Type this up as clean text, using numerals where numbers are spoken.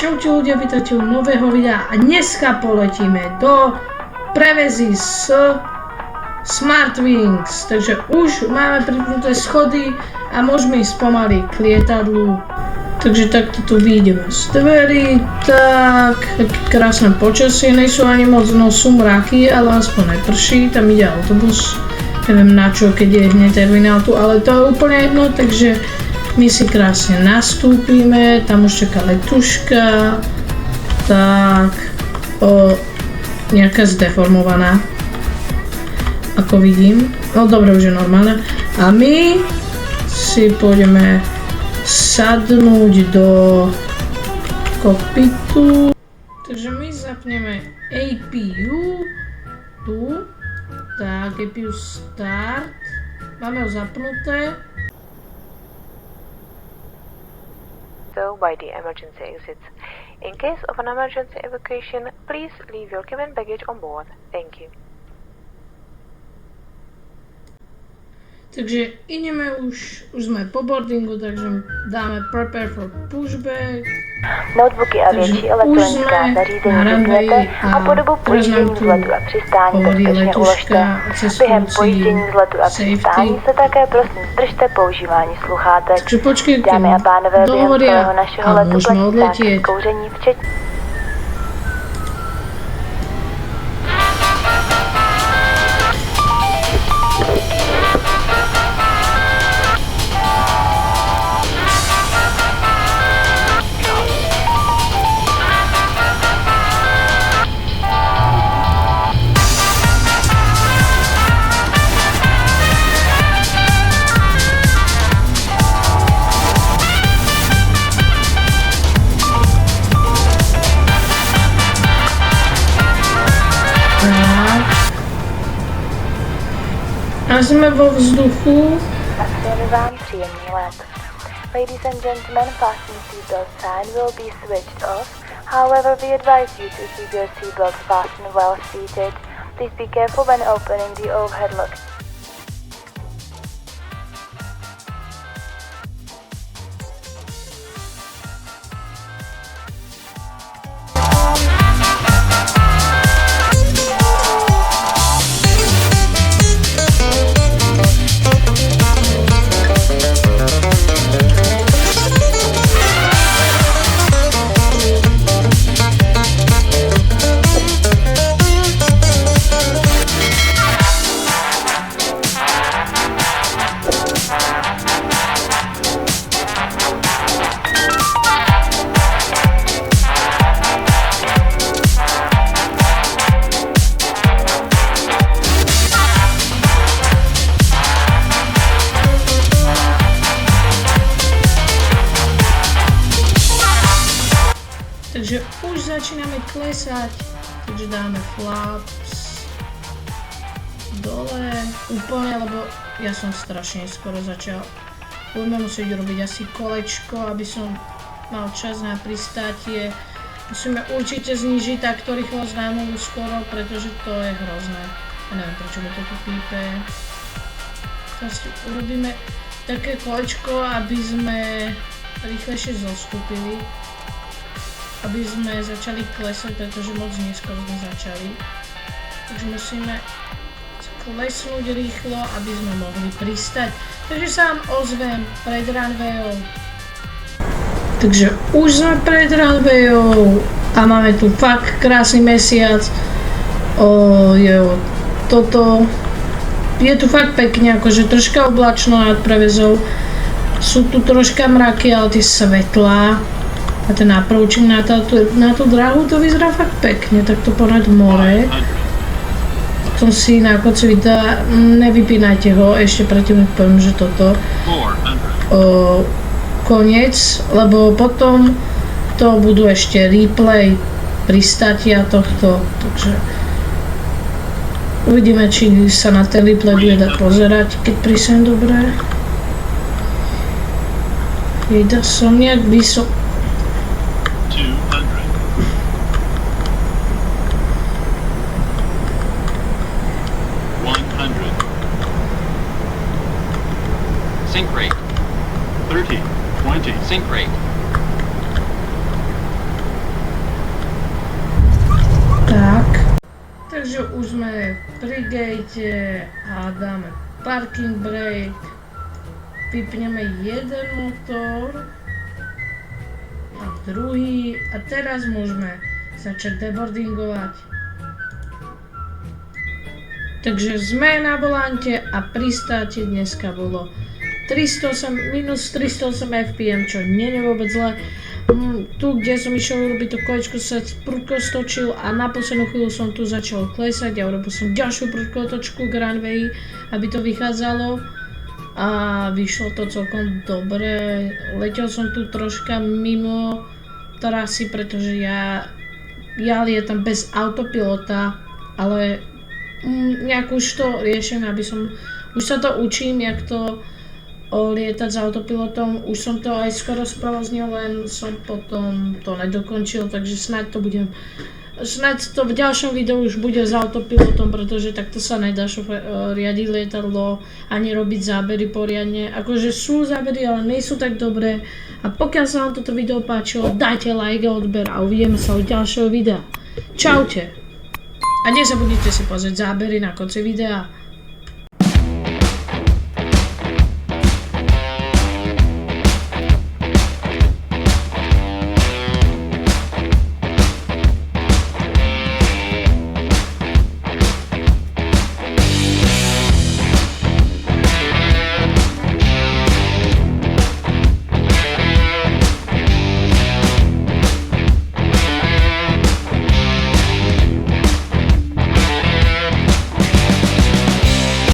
Čaute ľudia, vítajte u nového videa a dneska poletíme do prevezy s Smartwings. Takže už máme pripnuté schody a môžeme ísť pomaly k lietadlu. Takže takto tu vyjdeme z dverí, tak krásne počasie, nejsú ani moc, no sú mraky, ale aspoň neprší, tam ide autobus. Neviem na čo, keď je hneď terminál tu, ale to je úplne jedno, takže my si krásne nastúpime, tam už čaká letuška, tak nejaká zdeformovaná, ako vidím, no dobre, už je normálne. A my si pôjdeme sadnúť do kokpitu, takže my zapneme APU, tu, tak APU start, máme ho zapnuté. By the emergency exits. In case of an emergency evacuation, please leave your cabin baggage on board. Thank you. Takže ideme už sme po boardingu, takže dáme prepare for pushback. Notebooky a větší elektronická zařízení vypněte a po dobu pojištění vzletu a přistání bezpečně uložte. Během pojištění vzletu a přistání se také prosím zdržte používání sluchátek. Takže počkejte, dámy a pánové, během celého našeho letu platí zákaz kouření včetně. A jsme vo vzduchu. Přejeme vám příjemný let. Ladies and gentlemen, fasten seatbelt sign will be switched off. However, we advise you to keep your seatbelt fastened while seated. Please be careful when opening the overhead lock. Takže už začíname klesať, takže dáme flaps dole úplne, lebo ja som strašne skoro začal. Budeme musieť robiť asi kolečko, aby som mal čas na pristátie. Musíme určite znížiť takto rýchlosť na nulu skoro, pretože to je hrozné. Ja neviem, prečo mi to tu pípe. Teraz urobíme také kolečko, aby sme rýchlejšie zostúpili. Aby sme začali klesať, pretože moc neskoro sme začali. Takže musíme klesnúť rýchlo, aby sme mohli pristať. Takže sa vám ozvem pred runwayom. Takže už sme pred runwayom a máme tu fakt krásny mesiac. Toto je tu fakt pekne, akože troška oblačno nad prevezou. Sú tu troška mraky, ale tie svetlá a ten approaching na tú dráhu, to vyzerá fakt pekne, takto ponad more. Potom si na konci videa nevypínajte ho, ešte predtým poviem, že toto koniec, lebo potom to budú ešte replay pristátia tohto, takže uvidíme, či sa na ten replay bude dať pozerať, keď prísem dobre. Jeda som nejak vysoko. 100. Sync rate. 30, 20. Sync rate. pri gate a dáme parking brake. Vypneme jeden motor a druhý a teraz môžeme začať deboardingovať. Takže sme na volante a pristátie dneska bolo minus 308 fpm, čo nie je vôbec zle. Tu, kde som išiel urobiť to kolečko, sa prudko stočil a na poslednú chvíľu som tu začal klesať a urobil som ďalšiu prudko otočku k runway, aby to vychádzalo. A vyšlo to celkom dobre. Letel som tu troška mimo trasy, pretože ja lietam bez autopilota, ale nejak už to riešim, už sa to učím, jak to lietať s autopilotom. Už som to aj skoro sprovoznil, len som potom to nedokončil, takže snáď to v ďalšom videu už bude s autopilotom, pretože takto sa nedá riadiť lietadlo ani robiť zábery poriadne. Akože sú zábery, ale nie sú tak dobré. A pokiaľ sa vám toto video páčilo, dajte like a odber a uvidíme sa u ďalšieho videa. Čaute! A nezabudnite si pozrieť zábery na konci videa.